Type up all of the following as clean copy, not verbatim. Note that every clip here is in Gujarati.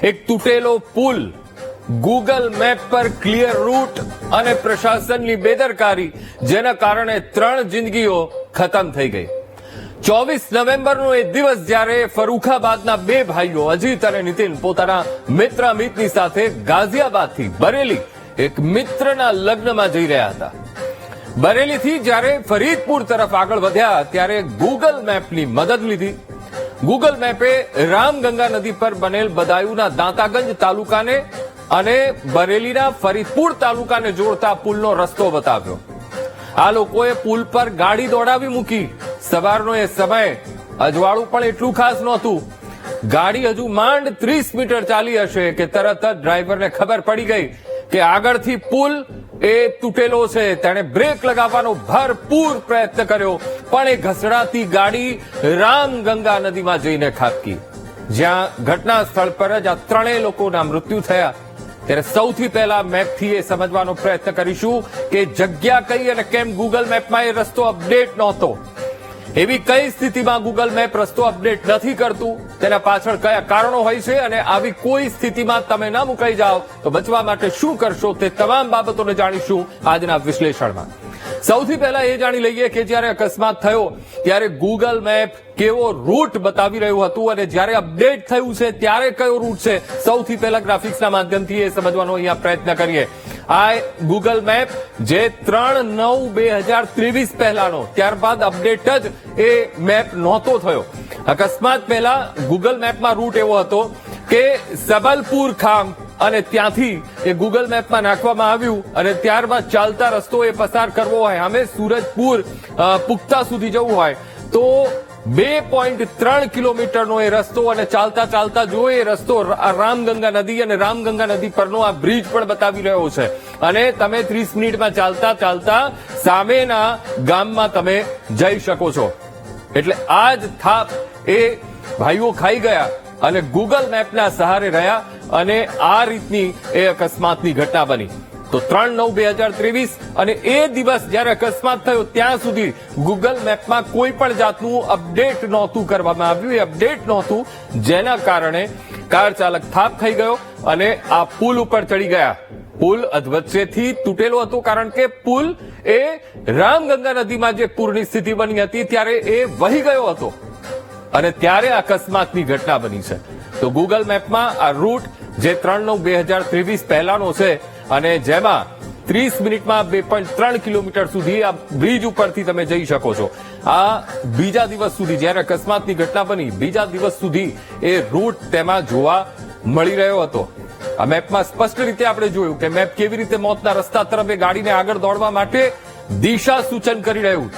એક તૂટેલો પુલ, ગૂગલ મેપ પર ક્લિયર રૂટ અને પ્રશાસનની બેદરકારી, જેના કારણે 3 જિંદગીઓ ખતમ થઈ ગઈ. 24 નવેમ્બરનો એ દિવસ જ્યારે ફરૂખાબાદના 2 ભાઈઓ અજીત અને નીતિન પોતાના મિત્ર અમિતની સાથે ગાઝિયાબાદથી બરેલી એક મિત્રના લગ્નમાં જઈ રહ્યા હતા. બરેલીથી જ્યારે ફરીદપુર તરફ આગળ વધ્યા ત્યારે ગૂગલ મેપની મદદ લીધી. ગૂગલ મેપે રામગંગા નદી પર બનેલ બદાયુના દાંતાગંજ તાલુકાને અને બરેલીના ફરીદપુર તાલુકાને જોડતા પુલનો રસ્તો બતાવ્યો. આ લોકોએ પુલ પર ગાડી દોડાવી મૂકી. સવારનો એ સમય, અજવાળું પણ એટલું ખાસ નહોતું. ગાડી હજુ માંડ 30 મીટર ચાલી હશે કે તરત જ ડ્રાઈવરને ખબર પડી ગઈ કે આગળથી પુલ એ તૂટેલો છે. તેણે બ્રેક લગાવવાનો ભરપૂર પ્રયત્ન કર્યો, પણ એ ઘસડાતી ગાડી રામગંગા નદીમાં જઈને ખાબકી, જ્યાં ઘટના સ્થળ પર જ આ 3 લોકોના મૃત્યુ થયા. ત્યારે સૌથી પહેલા મેપથી એ સમજવાનો પ્રયત્ન કરીશું કે જગ્યા કઈ અને કેમ ગૂગલ મેપમાં એ રસ્તો અપડેટ નહોતો. એવી કઈ સ્થિતિમાં ગૂગલ મેપ રસ્તો અપડેટ નથી કરતું, તેના પાછળ કયા કારણો હોય છે, અને આવી કોઈ સ્થિતિમાં તમે ના મુકાઈ જાઓ તો બચવા માટે શું કરશો, તે તમામ બાબતોને જાણીશું આજના વિશ્લેષણમાં. સૌથી પહેલા એ જાણી લઈએ કે જ્યારે અકસ્માત થયો ત્યારે ગૂગલ મેપ કેવો રૂટ બતાવી રહ્યું હતું અને જ્યારે અપડેટ થયું છે ત્યારે કયો રૂટ છે. સૌથી પહેલા ગ્રાફિક્સના માધ્યમથી એ સમજવાનો અહીંયા પ્રયત્ન કરીએ. આ ગૂગલ મેપ જે 3/9/2023 પહેલાનો, ત્યારબાદ અપડેટ જ એ મેપ નહોતો થયો. અકસ્માત પહેલા ગૂગલ મેપમાં રૂટ એવો હતો કે સબલપુર ખામ અને ત્યાંથી એ ગૂગલ મેપમાં નાખવામાં આવ્યું અને ત્યારબાદ ચાલતા રસ્તો એ પસાર કરવો હોય, અમે સુરજપુર પુખ્તા સુધી જવું હોય તો 2.3 કિલોમીટરનો એ રસ્તો, અને ચાલતા ચાલતા જો એ રસ્તો રામગંગા નદી અને રામગંગા નદી પરનો આ બ્રિજ પણ બતાવી રહ્યો છે, અને તમે 30 મિનિટમાં ચાલતા ચાલતા સામેના ગામમાં તમે જઈ શકો છો. એટલે આ જ થાપ એ ભાઈઓ ખાઈ ગયા અને ગૂગલ મેપના સહારે રહ્યા, અને આ રીતની એ અકસ્માતની ઘટના બની. તો 3/9/2023 અને એ દિવસ જ્યારે અકસ્માત થયો ત્યાં સુધી ગૂગલ મેપમાં કોઈ પણ જાતનું અપડેટ નહોતું કરવામાં આવ્યું. એ અપડેટ નહોતું, જેના કારણે કાર ચાલક થાપ ખાઈ ગયો અને આ પુલ ઉપર ચડી ગયા. પુલ અધવચ્ચેથી તૂટેલો હતો, કારણ કે પુલ એ રામગંગા નદીમાં જે પૂરની સ્થિતિ બની હતી ત્યારે એ વહી ગયો હતો અને ત્યારે અકસ્માતની ઘટના બની છે. તો ગૂગલ મેપમાં આ રૂટ જે 3/9/2023 પહેલાનો છે અને જેમાં 30 મિનિટમાં 2.3 કિલોમીટર સુધી આ બ્રિજ ઉપરથી તમે જઈ શકો છો. આ બીજા દિવસ સુધી, જ્યારે અકસ્માતની ઘટના બની, બીજા દિવસ સુધી એ રૂટ તેમાં જોવા મળી રહ્યો હતો. આ મેપમાં સ્પષ્ટ રીતે આપણે જોયું કે મેપ કેવી રીતે મોતના રસ્તા તરફ એ ગાડીને આગળ દોડવા માટે દિશા સૂચન કરી રહ્યું.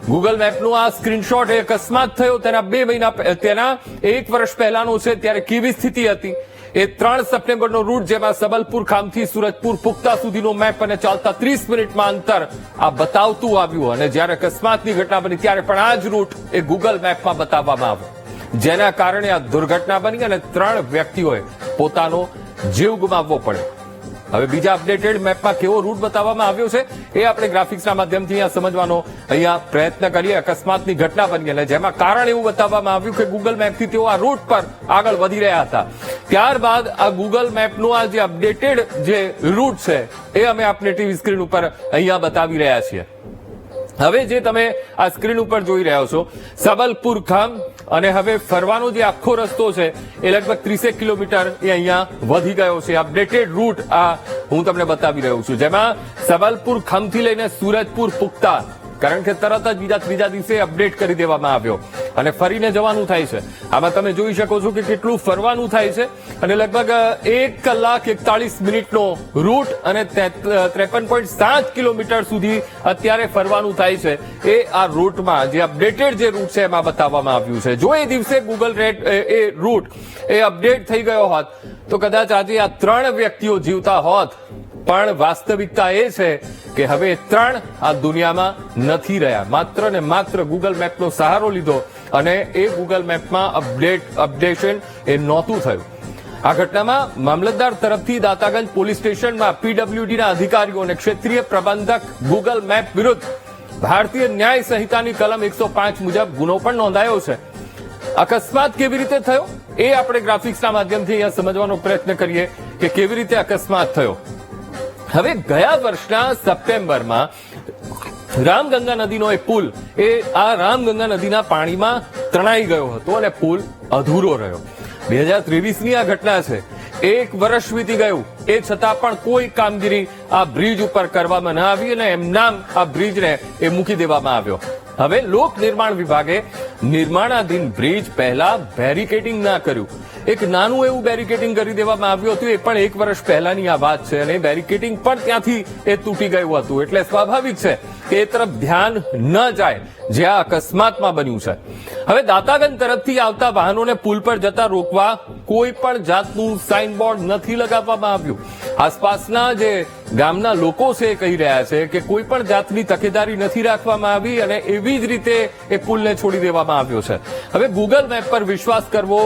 ગૂગલ મેપનું આ સ્ક્રીનશોટ એ અકસ્માત થયો તેના 2 મહિના, તેના 1 વર્ષ પહેલાનો છે, ત્યારે કેવી સ્થિતિ હતી. એ 3 સપ્ટેમ્બરનો રૂટ, જેમાં સબલપુર ખામથી સુરજપુર પુખ્તા સુધીનો મેપ અને ચાલતા 30 મિનિટમાં અંતર આ બતાવતું આવ્યું, અને જ્યારે અકસ્માતની ઘટના બની ત્યારે પણ આ જ રૂટ એ ગૂગલ મેપમાં બતાવવામાં આવ્યો, જેના કારણે આ દુર્ઘટના બની અને 3 વ્યક્તિઓએ પોતાનો જીવ ગુમાવવો પડ્યો. હવે બીજા અપડેટેડ મેપમાં કેવો રૂટ બતાવવામાં આવ્યો છે એ આપણે ગ્રાફિક્સના માધ્યમથી અહીંયા સમજવાનો અહીંયા પ્રયત્ન કરીએ. અકસ્માતની ઘટના બની અને જેમાં કારણ એવું બતાવવામાં આવ્યું કે ગૂગલ મેપથી તેઓ આ રૂટ પર આગળ વધી રહ્યા હતા. ત્યારબાદ આ ગૂગલ મેપનું આ જે અપડેટેડ જે રૂટ છે એ અમે આપને ટીવી સ્ક્રીન ઉપર અહીંયા બતાવી રહ્યા છીએ. હવે જે તમે આ સ્ક્રીન ઉપર જોઈ રહ્યા છો સબલપુર ખામ, અને હવે ફરવાનો જે આખો રસ્તો છે એ લગભગ 30 કિલોમીટર એ અહીંયા વધી ગયો છે. અપડેટેડ રૂટ આ હું તમને બતાવી રહ્યો છું, જેમાં સબલપુર ખામથી લઈને સુરજપુર પુખ્તા, કારણ કે તરત જ બીજા ત્રીજા દિવસે અપડેટ કરી દેવામાં આવ્યો અને ફરીને જવાનું થાય છે. આમાં તમે જોઈ શકો છો કે કેટલું ફરવાનું થાય છે, અને લગભગ 1 કલાક 41 મિનિટનો રૂટ અને 53.7 કિલોમીટર સુધી અત્યારે ફરવાનું થાય છે. એ આ રૂટમાં જે અપડેટેડ જે રૂટ છે એમાં બતાવવામાં આવ્યું છે. જો એ દિવસે ગૂગલ એ રૂટ એ અપડેટ થઈ ગયો હોત તો કદાચ આજે આ 3 વ્યક્તિઓ જીવતા હોત, પણ વાસ્તવિકતા એ છે કે હવે 3 આ દુનિયામાં નથી રહ્યા. માત્ર ને માત્ર ગૂગલ મેપનો સહારો લીધો અને એ ગૂગલ મેપમાં અપડેશન એ નહોતું થયું. આ ઘટનામાં મામલતદાર તરફથી દાતાગંજ પોલીસ સ્ટેશનમાં પીડબ્લ્યુડીના અધિકારીઓ અને ક્ષેત્રીય પ્રબંધક ગૂગલ મેપ વિરુદ્ધ ભારતીય ન્યાય સંહિતાની કલમ 105 મુજબ ગુનો પણ નોંધાયો છે. અકસ્માત કેવી રીતે થયો એ આપણે ગ્રાફિક્સના માધ્યમથી અહીંયા સમજવાનો પ્રયત્ન કરીએ કે કેવી રીતે અકસ્માત થયો. હવે ગયા વર્ષના સપ્ટેમ્બરમાં રામગંગા નદીનો એ પુલ એ આ રામગંગા નદીના પાણીમાં તણાઈ ગયો હતો અને પુલ અધૂરો રહ્યો. 2023ની આ ઘટના છે. 1 વર્ષ વીતી ગયું, એ છતાં પણ કોઈ કામગીરી આ બ્રિજ ઉપર કરવામાં ન આવી અને એમનામ આ બ્રિજને એ મૂકી દેવામાં આવ્યો. હવે લોક નિર્માણ વિભાગે નિર્માણાધીન બ્રિજ પહેલા બેરિકેડિંગ ના કર્યું. એક નાનું એવું બેરિકેડિંગ કરી દેવામાં આવ્યું હતું, એ પણ 1 વર્ષ પહેલાની આ વાત છે અને બેરિકેડિંગ પણ ત્યાંથી એ તૂટી ગયું હતું. એટલે સ્વાભાવિક છે કે એ તરફ ધ્યાન ન જાય જે આ અકસ્માતમાં બન્યું છે. હવે દાતાગંજ તરફથી આવતા વાહનોને પુલ પર જતા રોકવા કોઈ પણ જાતનું સાઇનબોર્ડ નથી લગાવવામાં આવ્યું. આસપાસના જે ગામના લોકો છે એ કહી રહ્યા છે કે કોઈ પણ જાતની તકેદારી નથી રાખવામાં આવી અને એવી જ રીતે એ પુલને છોડી દેવામાં આવ્યો છે. હવે ગૂગલ મેપ પર વિશ્વાસ કરવો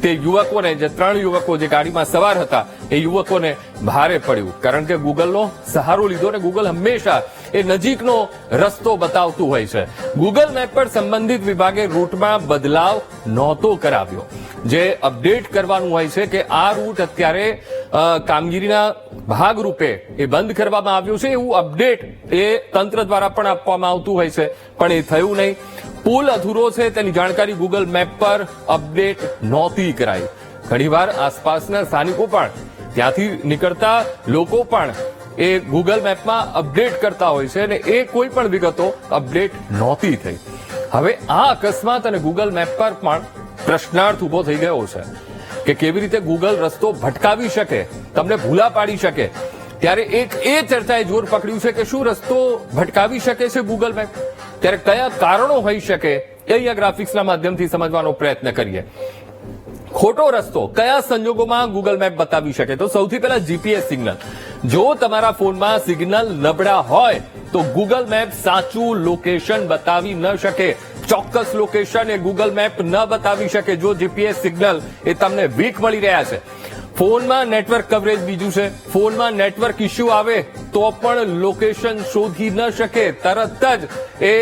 તે યુવકોને, જે 3 યુવકો જે ગાડીમાં સવાર હતા એ યુવકોને ભારે પડ્યું, કારણ કે ગૂગલનો સહારો લીધો અને ગૂગલ હંમેશા એ નજીકનો રસ્તો બતાવતું હોય છે. ગૂગલ મેપ પર સંબંધિત વિભાગે રૂટમાં બદલાવ નહોતો કરાવ્યો. જે અપડેટ કરવાનું હોય છે કે આ રૂટ અત્યારે કામગીરીના ભાગરૂપે એ બંધ કરવામાં આવ્યું છે, એવું અપડેટ એ તંત્ર દ્વારા પણ આપવામાં આવતું હોય છે, પણ એ થયું નહીં. પુલ અધૂરો છે તેની જાણકારી ગૂગલ મેપ પર અપડેટ નહોતી કરાઈ. ઘણીવાર આસપાસના સ્થાનિકો પણ, ત્યાંથી નીકળતા લોકો પણ એ ગૂગલ મેપમાં અપડેટ કરતા હોય છે અને એ કોઈ પણ વિગતો અપડેટ નહોતી થઈ. હવે આ અકસ્માત અને ગૂગલ મેપ પર પણ પ્રશ્નાર્થ ઉભો થઈ ગયો છે કે કેવી રીતે ગૂગલ રસ્તો ભટકાવી શકે, તમને ભૂલા પાડી શકે. ત્યારે એક એ ચર્ચાએ જોર પકડ્યું છે કે શું રસ્તો ભટકાવી શકે છે ગૂગલ મેપ, ત્યારે કયા કારણો હોઈ શકે એ અહીંયા ગ્રાફિક્સના માધ્યમથી સમજવાનો પ્રયત્ન કરીએ. ખોટો રસ્તો કયા સંજોગોમાં ગૂગલ મેપ બતાવી શકે? તો સૌથી પહેલા જીપીએસ સિગ્નલ. જો તમારા ફોનમાં સિગ્નલ નબળા હોય તો ગૂગલ મેપ સાચું લોકેશન બતાવી ન શકે. ચોક્કસ લોકેશન એ ગૂગલ મેપ ન બતાવી શકે જો જીપીએસ સિગ્નલ એ તમને વીક મળી રહ્યા છે. ફોનમાં નેટવર્ક કવરેજ બીજું છે. ફોનમાં નેટવર્ક ઇસ્યુ આવે તો પણ લોકેશન શોધી ન શકે, તરત જ એ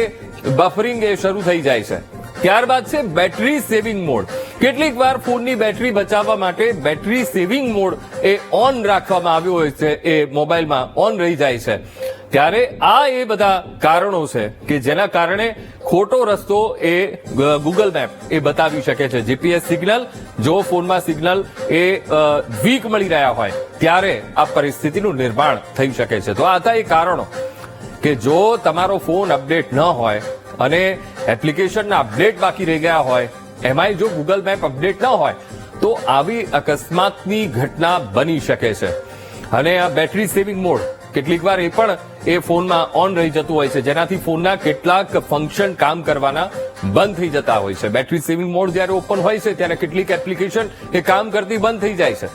બફરિંગ એ શરૂ થઈ જાય છે. ત્યારબાદ છે બેટરી સેવિંગ મોડ. કેટલીક વાર ફોનની બેટરી બચાવવા માટે battery saving mode A on રાખવામાં આવ્યો હોય છે, એ મોબાઈલમાં ઓન રહી જાય છે. ત્યારે આ એ બધા કારણો છે કે જેના કારણે ખોટો રસ્તો એ ગૂગલ મેપ એ બતાવી શકે છે. જીપીએસ સિગ્નલ, જો ફોનમાં સિગ્નલ એ વીક મળી રહ્યા હોય ત્યારે આ પરિસ્થિતિનું નિર્માણ થઈ શકે છે. તો આ હતા એ કારણો કે જો તમારો ફોન અપડેટ ન હોય અને એપ્લિકેશનના અપડેટ બાકી રહી ગયા હોય, એમાંય જો ગૂગલ મેપ અપડેટ ન હોય તો આવી અકસ્માતની ઘટના બની શકે છે. અને આ બેટરી સેવિંગ મોડ કેટલીક વાર એ પણ એ ફોનમાં ઓન રહી જતું હોય છે, જેનાથી ફોનના કેટલાક ફંક્શન કામ કરવાના બંધ થઈ જતા હોય છે. બેટરી સેવિંગ મોડ જ્યારે ઓપન હોય છે ત્યારે કેટલીક એપ્લિકેશન એ કામ કરતી બંધ થઈ જાય છે,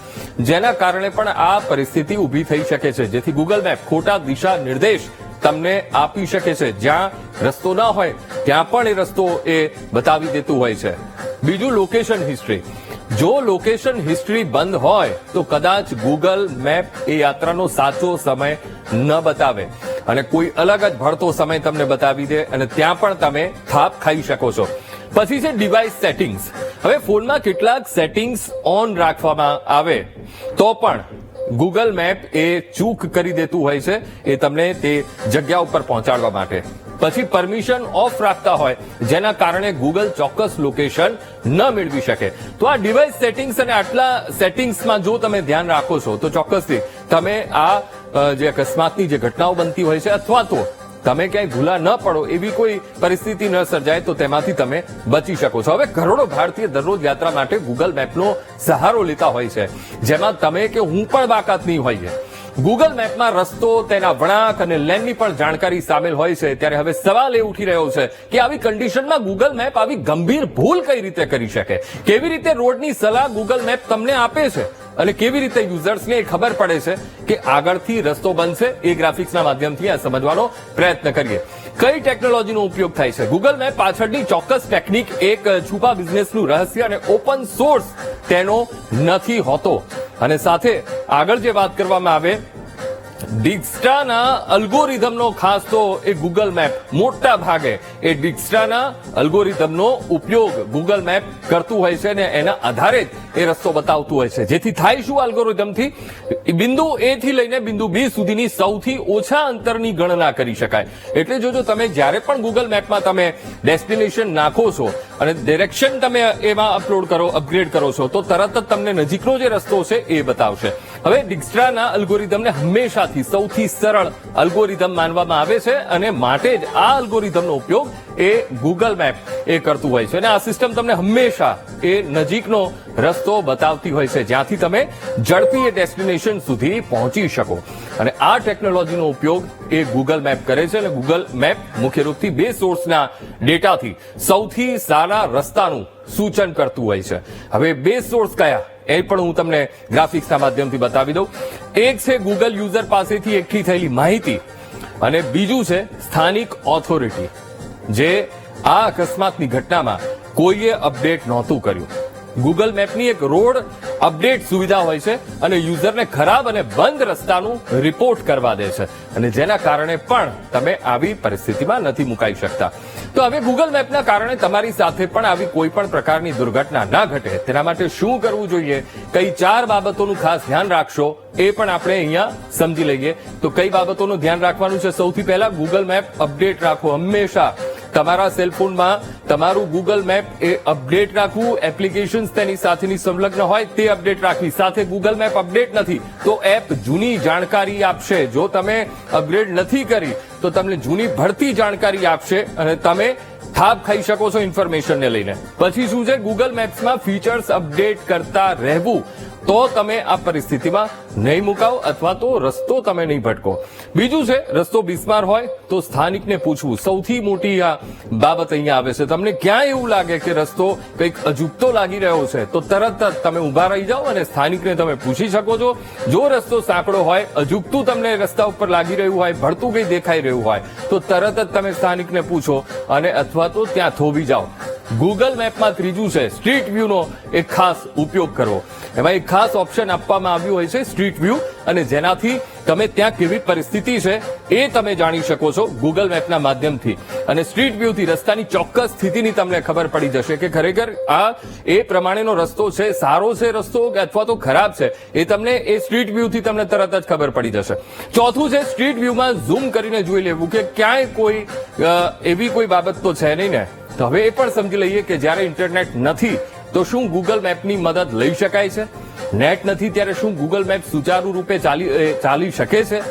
જેના કારણે પણ આ પરિસ્થિતિ ઊભી થઈ શકે છે. જેથી ગૂગલ મેપ ખોટા દિશા નિર્દેશ તમને આપી શકે છે. જ્યાં રસ્તો ન હોય ત્યાં પણ એ રસ્તો એ બતાવી દેતું હોય છે. બીજું લોકેશન હિસ્ટ્રી. જો લોકેશન હિસ્ટ્રી બંધ હોય તો કદાચ ગૂગલ મેપ એ યાત્રાનો સાચો સમય ન બતાવે અને કોઈ અલગ જ ભળતો સમય તમને બતાવી દે અને ત્યાં પણ તમે થાપ ખાઈ શકો છો. પછી છે ડિવાઇસ સેટિંગ્સ. હવે ફોનમાં કેટલાક સેટિંગ્સ ઓન રાખવામાં આવે તો પણ ગૂગલ મેપ એ ચૂક કરી દેતું હોય છે એ તમને તે જગ્યા ઉપર પહોંચાડવા માટે. પછી પરમિશન ઓફ રાખતા હોય જેના કારણે ગૂગલ ચોક્કસ લોકેશન ન મેળવી શકે. તો આ ડિવાઇસ સેટિંગ્સ અને આટલા સેટિંગ્સમાં જો તમે ધ્યાન રાખો છો તો ચોક્કસથી તમે આ જે અકસ્માતની જે ઘટનાઓ બનતી હોય છે અથવા તો તમે ક્યાંય ભૂલા ન પડો એવી કોઈ પરિસ્થિતિ ન સર્જાય તો તેમાંથી તમે બચી શકો છો. હવે કરોડો ભારતીય દરરોજ યાત્રા માટે ગૂગલ મેપનો સહારો લેતા હોય છે, જેમાં તમે કે હું પણ બાકાત નહીં હોઈએ. ગૂગલ મેપમાં રસ્તો, તેના વળાંક અને લેનની પણ જાણકારી સામેલ હોય છે. ત્યારે હવે સવાલ એ ઉઠી રહ્યો છે કે આવી કન્ડિશનમાં ગૂગલ મેપ આવી ગંભીર ભૂલ કઈ રીતે કરી શકે? કેવી રીતે રોડની સલાહ ગૂગલ મેપ તમને આપે છે અને કેવી રીતે યુઝર્સને ખબર પડે છે કે આગળથી રસ્તો બનશે? એ ગ્રાફિક્સના માધ્યમથી આ સમજવાનો પ્રયત્ન કરીએ. કઈ ટેકનોલોજીનો ઉપયોગ થાય છે? ગૂગલ મેપ પાછળની ચોક્કસ ટેકનિક એક છુપા બિઝનેસનું રહસ્ય અને ઓપન સોર્સ તેનો નથી હોતો. અને સાથે આગળ જે વાત કરવામાં આવે ડિક્સ્ટ્રાના અલ્ગોરિધમનો ખાસ તો એ ગૂગલ મેપ મોટા ભાગે એ ડિક્સ્ટ્રાના અલ્ગોરિધમનો ઉપયોગ ગૂગલ મેપ કરતું હોય છે અને એના આધારે એ રસ્તો બતાવતું હોય છે, જેથી થાય શું અલ્ગોરિધમથી બિંદુ એ થી લઈને બિંદુ બી સુધીની સૌથી ઓછા અંતરની ગણના કરી શકાય. એટલે જોજો તમે જ્યારે પણ ગૂગલ મેપમાં તમે ડેસ્ટિનેશન નાખો છો અને ડિરેક્શન તમે એમાં અપગ્રેડ કરો છો તો તરત જ તમને નજીકનો જે રસ્તો છે એ બતાવશે. હવે ડિક્સ્ટ્રાના અલ્ગોરિધમને હંમેશાથી સૌથી સરળ અલ્ગોરિધમ માનવામાં આવે છે અને માટે જ આ અલ્ગોરિધમનો ઉપયોગ એ ગૂગલ મેપ એ કરતું હોય છે અને આ સિસ્ટમ તમને હંમેશા એ નજીકનો રસ્તો બતાવતી હોય છે જ્યાંથી તમે ઝડપી એ ડેસ્ટિનેશન સુધી પહોંચી શકો. અને આ ટેકનોલોજીનો ઉપયોગ એ ગૂગલ મેપ કરે છે અને ગૂગલ મેપ મુખ્ય રૂપથી બે સોર્સના ડેટાથી સૌથી સારા રસ્તાનું સૂચન કરતું હોય છે. હવે બે સોર્સ કયા એ પણ હું તમને ગ્રાફિક્સના માધ્યમથી બતાવી દઉં. એક છે ગૂગલ યુઝર પાસેથી એકઠી થયેલી માહિતી અને બીજું છે સ્થાનિક ઓથોરિટી, જે આ અકસ્માતની ઘટનામાં કોઈએ અપડેટ નહોતું કર્યું. ગૂગલ મેપની એક રોડ અપડેટ સુવિધા હોય છે અને યુઝરને ખરાબ અને બંધ રસ્તાનું રિપોર્ટ કરવા દે છે અને જેના કારણે પણ તમે આવી પરિસ્થિતિમાં નથી મુકાઈ શકતા. તો હવે ગૂગલ મેપના કારણે તમારી સાથે પણ આવી કોઈ પણ પ્રકારની દુર્ઘટના ના ઘટે તેના માટે શું કરવું જોઈએ, કઈ 4 બાબતોનું ખાસ ધ્યાન રાખશો એ પણ આપણે અહીંયા સમજી લઈએ. તો કઈ બાબતોનું ધ્યાન રાખવાનું છે? સૌથી પહેલા ગૂગલ મેપ અપડેટ રાખો. હંમેશા તમારા સેલફોનમાં તમારું ગૂગલ મેપ એ અપડેટ રાખવું, એપ્લિકેશન્સ તેની સાથેની સંલગ્ન હોય તે અપડેટ રાખવી. સાથે ગૂગલ મેપ અપડેટ નથી તો એપ જૂની જાણકારી આપશે. જો તમે અપગ્રેડ નથી કરી તો તમને જૂની ભરતી જાણકારી આપશે અને તમે થાપ ખાઈ શકો છો ઇન્ફોર્મેશનને લઈને. પછી શું છે? ગૂગલ મેપ્સમાં ફીચર્સ અપડેટ કરતા રહેવું, તો તમે આ પરિસ્થિતિમાં નહીં મુકાવ અથવા તો રસ્તો તમે નહીં ભટકો. બીજું છે રસ્તો બિસ્માર હોય તો સ્થાનિકને પૂછવું. સૌથી મોટી આ બાબત અહીંયા આવે છે. તમને ક્યાંય એવું લાગે કે રસ્તો કંઈક અજુગતો લાગી રહ્યો છે તો તરત જ તમે ઉભા રહી જાઓ અને સ્થાનિકને તમે પૂછી શકો છો. જો રસ્તો સાંકડો હોય, અજુગતું તમને રસ્તા ઉપર લાગી રહ્યું હોય, ભળતું કંઈ દેખાઈ રહ્યું હોય તો તરત જ તમે સ્થાનિકને પૂછો અને અથવા તો ત્યાં થોભી જાઓ. ગૂગલ મેપમાં ત્રીજું છે સ્ટ્રીટ વ્યૂનો એક ખાસ ઉપયોગ કરવો. એમાં એક ખાસ ઓપ્શન આપવામાં આવ્યું હોય છે સ્ટ્રીટ વ્યૂ, અને જેનાથી તમે ત્યાં કેવી પરિસ્થિતિ છે એ તમે જાણી શકો છો ગૂગલ મેપના માધ્યમથી. અને સ્ટ્રીટ વ્યૂથી રસ્તાની ચોક્કસ સ્થિતિની તમને ખબર પડી જશે કે ખરેખર આ એ પ્રમાણેનો રસ્તો છે, સારો છે રસ્તો અથવા તો ખરાબ છે, એ તમને એ સ્ટ્રીટ વ્યૂથી તમને તરત જ ખબર પડી જશે. ચોથું છે સ્ટ્રીટ વ્યૂમાં ઝૂમ કરીને જોઈ લેવું કે ક્યાંય કોઈ એવી કોઈ બાબત તો છે નહીં ને. તો હવે એ પણ સમજી લઈએ કે જ્યારે ઇન્ટરનેટ નથી તો શું ગૂગલ મેપની મદદ લઈ શકાય છે? નેટ નથી ત્યારે શું ગૂગલ મેપ સુચારુ રૂપે ચાલી શકે છે?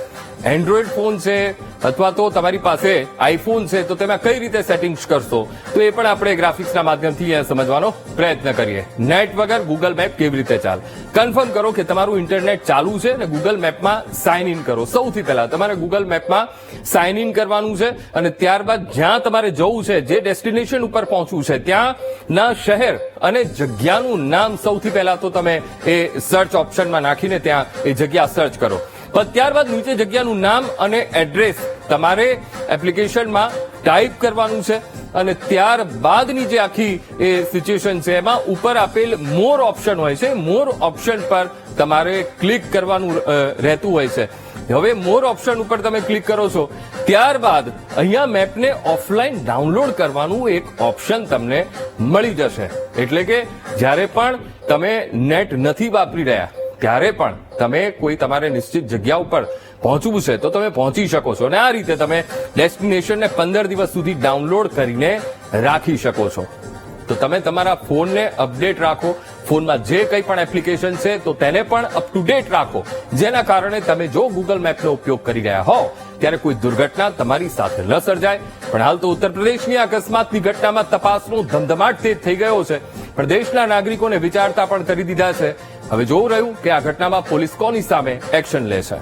એન્ડ્રોઈડ ફોન છે અથવા તો તમારી પાસે આઈફોન છે તો તેમાં કઈ રીતે સેટિંગ્સ કરશો? તો એ પણ આપણે ગ્રાફિક્સના માધ્યમથી સમજવાનો પ્રયત્ન કરીએ. નેટ વગર ગૂગલ મેપ કેવી રીતે ચાલે? કન્ફર્મ કરો કે તમારું ઇન્ટરનેટ ચાલુ છે અને ગૂગલ મેપમાં સાઇન ઇન કરો. સૌથી પહેલા તમારે ગૂગલ મેપમાં સાઇન ઇન કરવાનું છે અને ત્યારબાદ જ્યાં તમારે જવું છે, જે ડેસ્ટિનેશન ઉપર પહોંચવું છે, ત્યાંના શહેર અને જગ્યાનું નામ સૌથી પહેલા તો તમે એ સર્ચ ઓપ્શનમાં નાખીને ત્યાં એ જગ્યા સર્ચ કરો. પણ ત્યારબાદ નીચે જગ્યાનું નામ અને એડ્રેસ તમારે એપ્લિકેશનમાં ટાઈપ કરવાનું છે અને ત્યારબાદની જે આખી એ સિચ્યુએશન છે એમાં ઉપર આપેલ મોર ઓપ્શન હોય છે, મોર ઓપ્શન પર તમારે ક્લિક કરવાનું રહેતું હોય છે. હવે મોર ઓપ્શન ઉપર તમે ક્લિક કરો છો ત્યારબાદ અહીંયા મેપને ઓફલાઈન ડાઉનલોડ કરવાનું એક ઓપ્શન તમને મળી જશે. એટલે કે જ્યારે પણ તમે નેટ નથી વાપરી રહ્યા ત્યારે પણ તમે કોઈ તમારે નિશ્ચિત જગ્યા ઉપર પહોંચવું છે તો તમે પહોંચી શકો છો અને આ રીતે તમે ડેસ્ટિનેશનને 15 દિવસ સુધી ડાઉનલોડ કરીને રાખી શકો છો. તો તમે તમારા ફોનને અપડેટ રાખો, ફોનમાં જે કંઈ પણ એપ્લિકેશન છે તો તેને પણ અપ ટુ ડેટ રાખો, જેના કારણે તમે જો ગૂગલ મેપનો ઉપયોગ કરી રહ્યા હો ત્યારે કોઈ દુર્ઘટના તમારી સાથે ન સર્જાય. પણ હાલ તો ઉત્તર પ્રદેશની અકસ્માતની ઘટનામાં તપાસનો ધમધમાટ તેજ થઈ ગયો છે, પણ દેશના નાગરિકોને વિચારતા પણ કરી દીધા છે. હવે જોવું રહ્યું કે આ ઘટનામાં પોલીસ કોની સામે એક્શન લે છે.